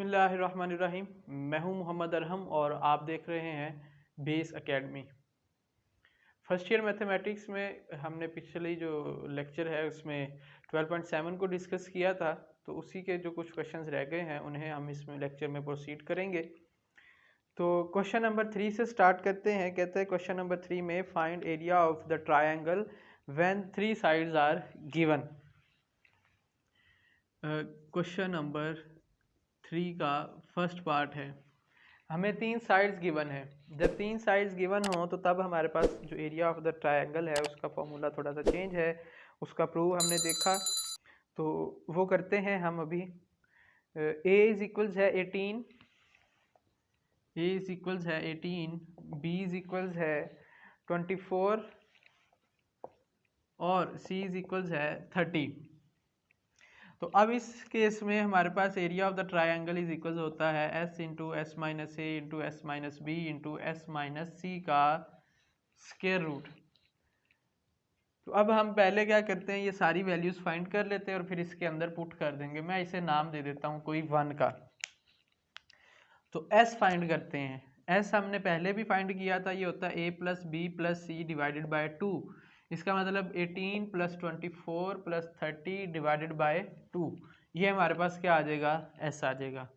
बिस्मिल्लाहिर्रहमानिर्रहीम। मैं हूं मोहम्मद अरहम और आप देख रहे हैं base academy. First year mathematics में हमने पिछली जो लेक्चर है उसमें 12.7 को डिस्कस किया था, तो उसी के जो कुछ क्वेश्चंस रह गए हैं उन्हें हम इसमें लेक्चर में प्रोसीड करेंगे। तो क्वेश्चन नंबर 3 से स्टार्ट करते हैं। कहते हैं क्वेश्चन नंबर 3 में find area of the triangle when 3 sides are given. Question number 3 का फर्स्ट पार्ट है, हमें 3 साइड्स गिवन है। जब 3 साइड्स गिवन हो तो तब हमारे पास जो एरिया ऑफ द ट्रायंगल है उसका फॉर्मूला थोड़ा सा चेंज है, उसका प्रूव हमने देखा, तो वो करते हैं हम अभी। a इज इक्वल्स है 18, a इज इक्वल्स है 18, b इज इक्वल्स है 24 और c इज इक्वल्स है 30। तो अब इस केस में हमारे पास area of the triangle is equal होता है s into S minus A into S minus B into S minus C का स्क्वायर रूट। तो अब हम पहले क्या करते हैं, ये सारी वैल्यूज फाइंड कर लेते हैं और फिर इसके अंदर पुट कर देंगे। मैं इसे नाम दे देता हूँ कोई 1 का। तो s फाइंड करते हैं। s हमने पहले भी फाइंड किया था, ये होता है a plus B plus C divided by 2। इसका मतलब 18 प्लस 24 प्लस 30 डिवाइडेड बाय 2। ये हमारे पास क्या आ जाएगा, s आ जाएगा।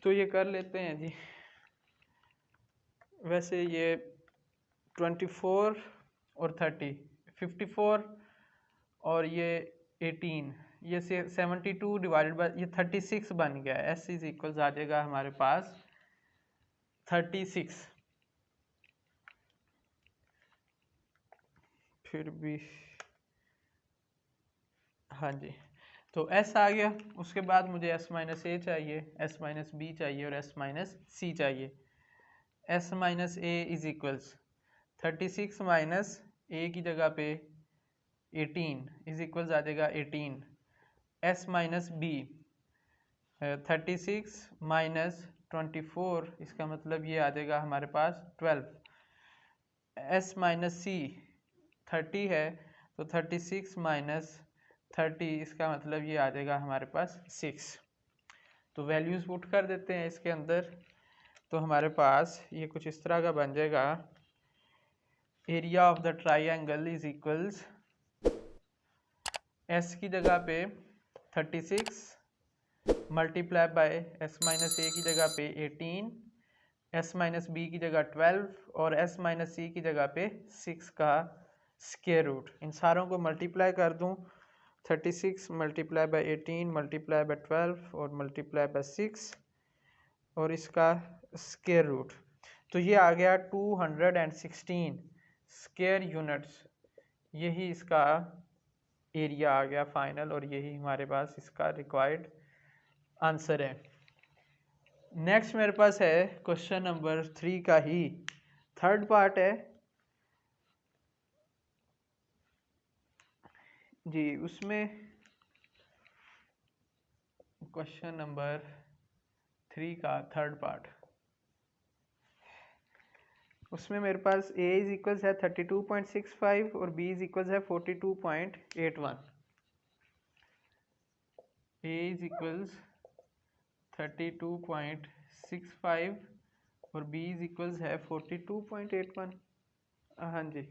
तो ये कर लेते हैं जी। वैसे ये 24 और 30 54 और ये 18, ये 72 डिवाइडेड बाय ये 36 बन गया। s इज इक्वल्स आ जाएगा हमारे पास 36। फिर भी हाँ जी, तो s आ गया। उसके बाद मुझे s माइनस ए चाहिए, s माइनस बी चाहिए और s माइनस सी चाहिए। s minus A is equals 36 minus A की जगह पे 18 इज इक्वल्स आ जाएगा 18। s माइनस बी 36 माइनस 24, इसका मतलब ये आ जाएगा हमारे पास 12। s माइनस सी 30 है, तो 36 माइनस 30, इसका मतलब ये आ जाएगा हमारे पास 6। तो वैल्यूज़ पुट कर देते हैं इसके अंदर। तो हमारे पास ये कुछ इस तरह का बन जाएगा। Area of the triangle is equals s की जगह पे 36 multiply by s minus A की जगह पे 18, s माइनस बी की जगह 12 और s माइनस सी की जगह पे 6 का स्क्वायर रूट। इन सारों को मल्टीप्लाई कर दूं, 36 मल्टीप्लाई बाय 18 मल्टीप्लाई बाय 12 और मल्टीप्लाई बाय 6 और इसका स्क्वायर रूट। तो ये आ गया 216 स्क्वायर यूनिट्स। यही इसका एरिया आ गया फाइनल और यही हमारे पास इसका रिक्वायर्ड आंसर है। नेक्स्ट मेरे पास है क्वेश्चन नंबर 3 का ही थर्ड पार्ट है जी। उसमें क्वेश्चन नंबर 3 का थर्ड पार्ट, उसमें मेरे पास a इज इक्वल्स है 32.65 और b इज इक्वल्स है 42.81। a इज इक्वल्स 32.65 और b इज इक्वल्स है 42.81। हाँ जी,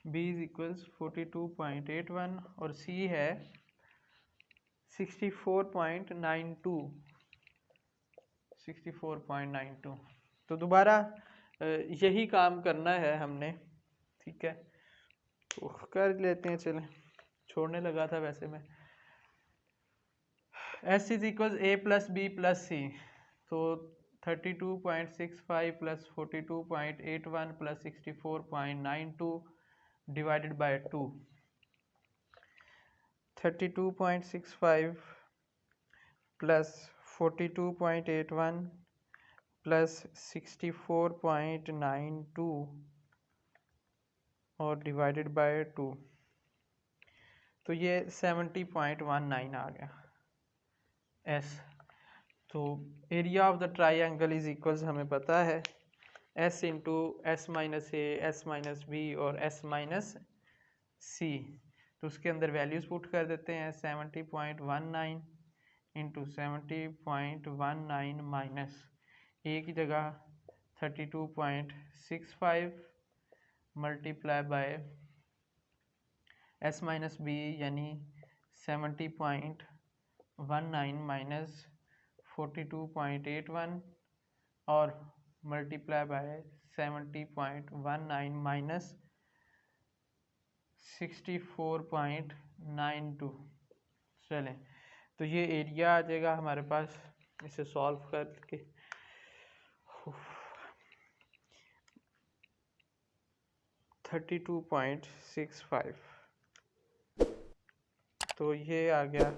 b इज इक्वल्स 42.81 और c है 64.92। तो दोबारा यही काम करना है हमने, ठीक है, तो कर लेते हैं। चलें, छोड़ने लगा था वैसे मैं। s is equal a plus B plus C, तो 32.65 plus 42.81 plus 64.92 divided by 2। 32.65 plus 42.81 plus 64.92 और डिवाइडेड बाय 2, तो ये 70.19 आ गया s। तो area of the triangle is equals हमें पता है s इंटू एस माइनस ए, एस माइनस बी और s माइनस सी। तो उसके अंदर वैल्यूज पुट कर देते हैं। 70.19 इंटू 70.19 माइनस ए की जगह 32.65 multiply by S minus B यानी 70.19 माइनस 42.81 और मल्टीप्लाई बाय 70.19 माइनस 64.92। चलें, तो ये एरिया आ जाएगा हमारे पास, इसे सॉल्व करके 32.65, तो ये आ गया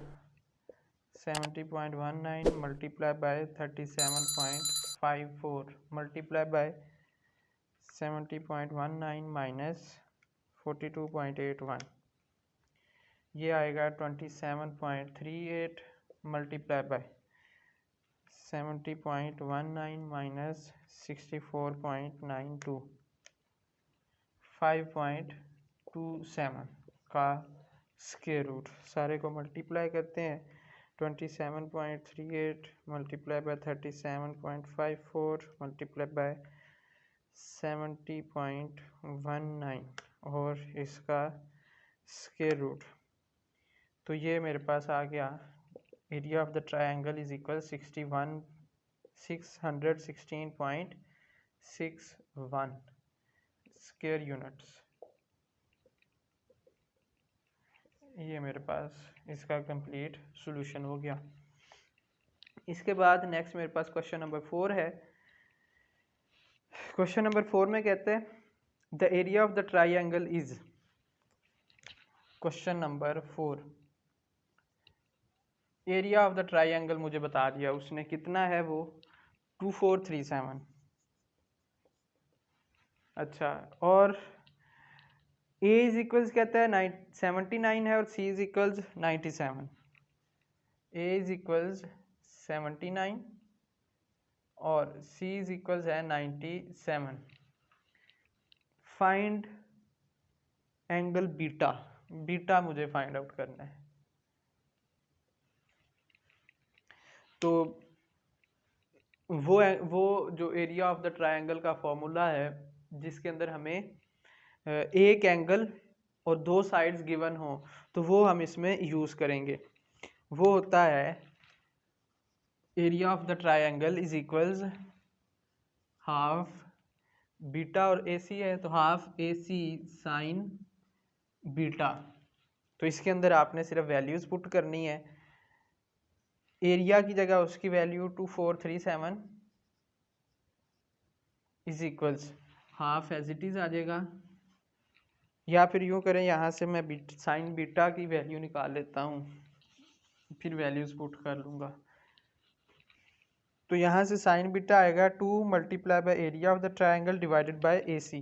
70.19 multiply by 37.54 multiply by 70.19 minus 42.81, ये आएगा 27.38 मल्टीप्लाई बाय 70.19 माइनस 64.92 5.27 का स्क्वायर रूट। सारे को मल्टीप्लाई करते हैं, 27.38 मल्टीप्लाई बाय 37.54 मल्टीप्लाई बाय 70.19 और इसका स्क्वायर रूट। तो ये मेरे पास आ गया area of the triangle is equal 616.61 square units. ये मेरे पास इसका कंप्लीट सॉल्यूशन हो गया। इसके बाद नेक्स्ट मेरे पास क्वेश्चन नंबर 4 है। क्वेश्चन नंबर 4 में कहते हैं the area of the triangle is, question number 4, area of the triangle मुझे बता दिया उसने, कितना है वो 2437। अच्छा, और ए इज इक्वल्स कहता है 79 है और C is equals 97। A is equals 79 और सी इज इक्वल्स है 97। फाइंड एंगल बीटा, बीटा मुझे फाइंड आउट करना है। तो वो जो एरिया ऑफ द ट्रायंगल का फॉर्मूला है जिसके अंदर हमें एक एंगल और दो साइड्स गिवन हो, तो वो हम इसमें यूज़ करेंगे। वो होता है area of the triangle is equals half beta, और ए सी है तो हाफ ए सी साइन बीटा। तो इसके अंदर आपने सिर्फ वैल्यूज़ पुट करनी है। एरिया की जगह उसकी value 2437 is equals half as it is आ जाएगा, या फिर यूँ करें यहाँ से मैं साइन बीटा की वैल्यू निकाल लेता हूँ, फिर वैल्यूज़ पुट कर लूँगा। तो यहाँ से साइन बीटा आएगा 2 multiply by area of the triangle divided by A C.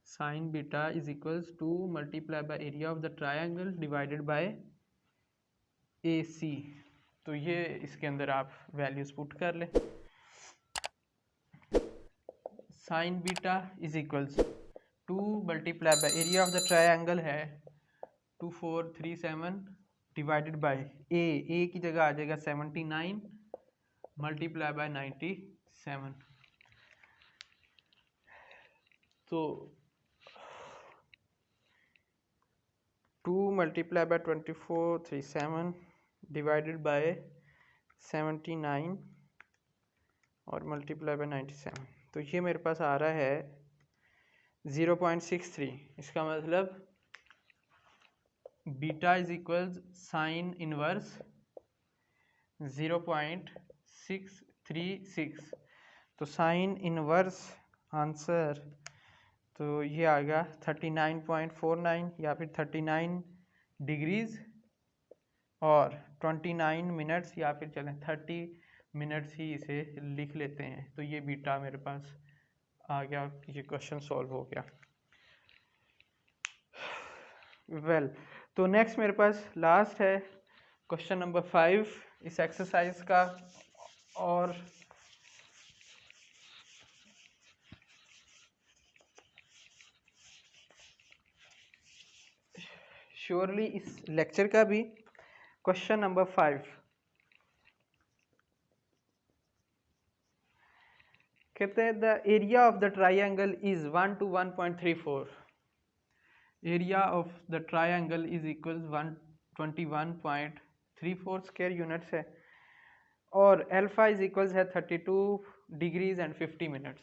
Sine beta is equals 2 multiply by area of the triangle divided by A C. तो ये इसके अंदर आप वैल्यूज़ पुट कर लें। Sine beta is equals 2 multiply by area of the triangle है 2437 divided by ए की जगह आ जाएगा 79 मल्टीप्लाई बाय 97। तो 2 मल्टीप्लाई बाय 2437 डिवाइडेड बाय 79 और मल्टीप्लाई बाय 97, तो ये मेरे पास आ रहा है 0.63। इसका मतलब beta is equals sine inverse 0.636। तो साइन इनवर्स आंसर तो ये आ गया 39.49 या फिर 39 डिग्रीज और 29 मिनट्स, या फिर चलें 30 मिनट्स ही इसे लिख लेते हैं। तो ये बीटा मेरे पास आ गया, ये क्वेश्चन सॉल्व हो गया। वेल, तो नेक्स्ट मेरे पास लास्ट है क्वेश्चन नंबर 5 इस एक्सरसाइज का। और श्योरली इस लेक्चर का भी क्वेश्चन नंबर 5, कहते हैं the area of the triangle is 1 to 1.34, area of the triangle is equals 121.34 square units है, और अल्फा इज इक्वल्स है 32 degrees and 50 minutes.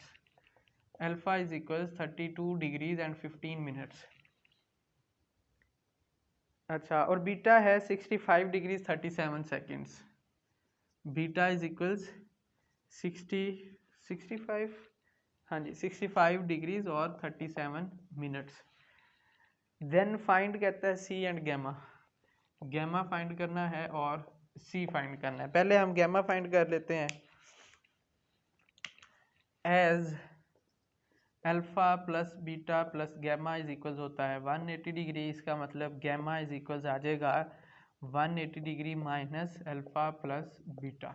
Alpha is equals 32 degrees and 15 minutes. अच्छा, और बीटा है 65 degrees 37 seconds. Beta is equals 65, हाँ जी 65 degrees और 37 minutes. Then find कहता है सी एंड गैमा। गैमा फाइंड करना है और सी फाइंड करना है। पहले हम गैमा फाइंड कर लेते हैं। As alpha plus beta plus gamma is equals होता है 180 डिग्री, इसका मतलब गैमा इज इक्वल्स आ जाएगा 180 degree minus alpha plus beta.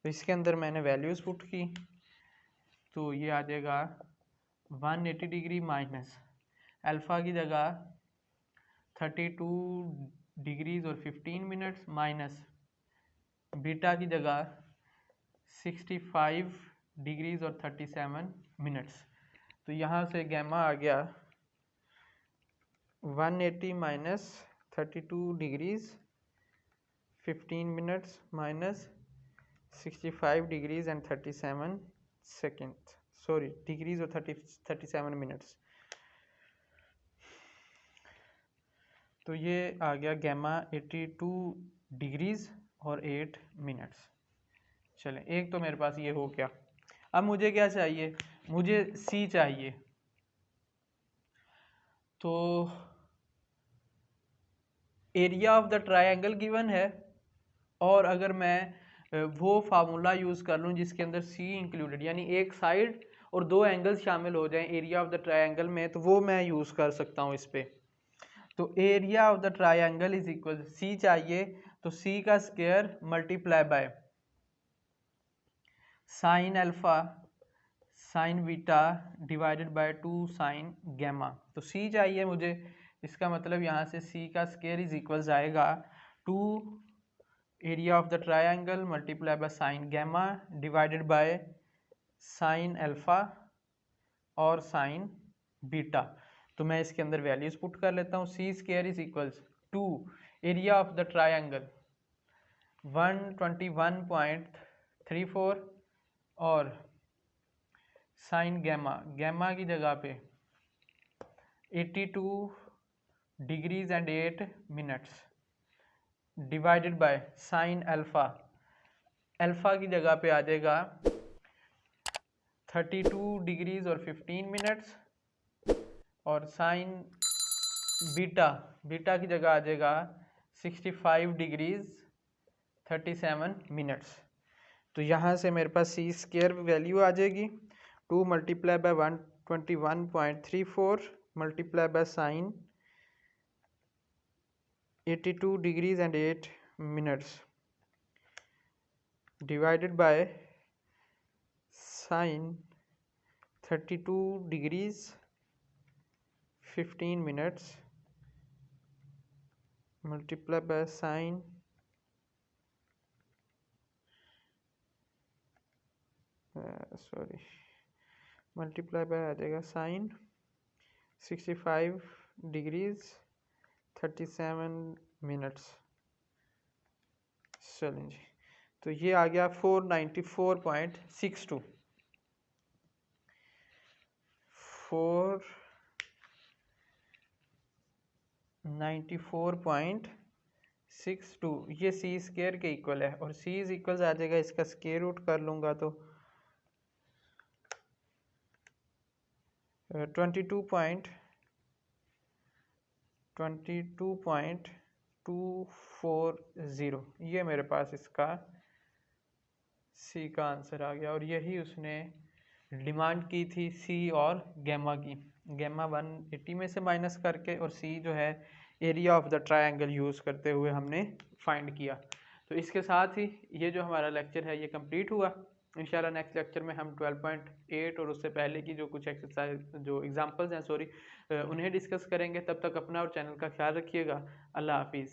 तो इसके अंदर मैंने वैल्यूज पुट की, तो ये आ जाएगा 180 डिग्री माइनस अल्फा की जगह 32 डिग्रीज और 15 मिनट्स माइनस बीटा की जगह 65 डिग्रीज और 37 मिनट्स। तो यहाँ से गैमा आ गया 180 minus 32 degrees 15 minutes minus 65 degrees and 37 second, sorry degrees और 37 मिनट्स। तो ये आ गया गैमा 82 डिग्रीज और 8 मिनट्स। चलें, एक तो मेरे पास ये हो गया। अब मुझे क्या चाहिए, मुझे सी चाहिए। तो area of the triangle given है, और अगर मैं वो फार्मूला यूज़ कर लूँ जिसके अंदर सी इंक्लूडेड, यानी एक साइड और दो एंगल्स शामिल हो जाएं एरिया ऑफ द ट्रायंगल में, तो वो मैं यूज़ कर सकता हूँ इस पर। तो area of the triangle is equal, C चाहिए तो सी का square multiply by sine alpha sine beta divided by 2 sine gamma. तो सी चाहिए मुझे, इसका मतलब यहाँ से सी का स्क्वायर इज इक्वल आएगा 2 area of the triangle multiply by sine gamma divided by sine alpha और साइन बीटा। तो मैं इसके अंदर वैल्यूज पुट कर लेता हूँ। C square is equals 2 area of the triangle 121.34 और साइन गैमा, गैमा की जगह पे 82 degrees and 8 minutes divided by sine alpha, alpha की जगह पे आ जाएगा 32 डिग्रीज और 15 मिनट्स, और साइन बीटा, बीटा की जगह आ जाएगा 65 डिग्रीज 37 मिनट्स। तो यहाँ से मेरे पास सी स्क्वायर वैल्यू आ जाएगी 2 multiply by 121.34 multiply by sine 82 degrees and 8 minutes divided by sine 32 degrees 15 minutes multiply by sine multiply by आ जाएगा साइन 65 डिग्रीज 37 मिनट्स। चलें जी, तो ये आ गया 494.62 494.62 ये सी स्क्वायर के इक्वल है, और सी इज इक्वल आ जाएगा, इसका स्क्वायर रूट कर लूँगा तो 22.240 ये मेरे पास इसका सी का आंसर आ गया। और यही उसने डिमांड की थी सी और गैमा की, गैमा 180 में से माइनस करके, और सी जो है area of the triangle use करते हुए हमने फाइंड किया। तो इसके साथ ही ये जो हमारा लेक्चर है ये कंप्लीट हुआ। इंशाल्लाह नेक्स्ट लेक्चर में हम 12.8 और उससे पहले की जो कुछ एक्सरसाइज जो एग्जांपल्स हैं उन्हें डिस्कस करेंगे। तब तक अपना और चैनल का ख्याल रखिएगा। अल्लाह हाफिज़।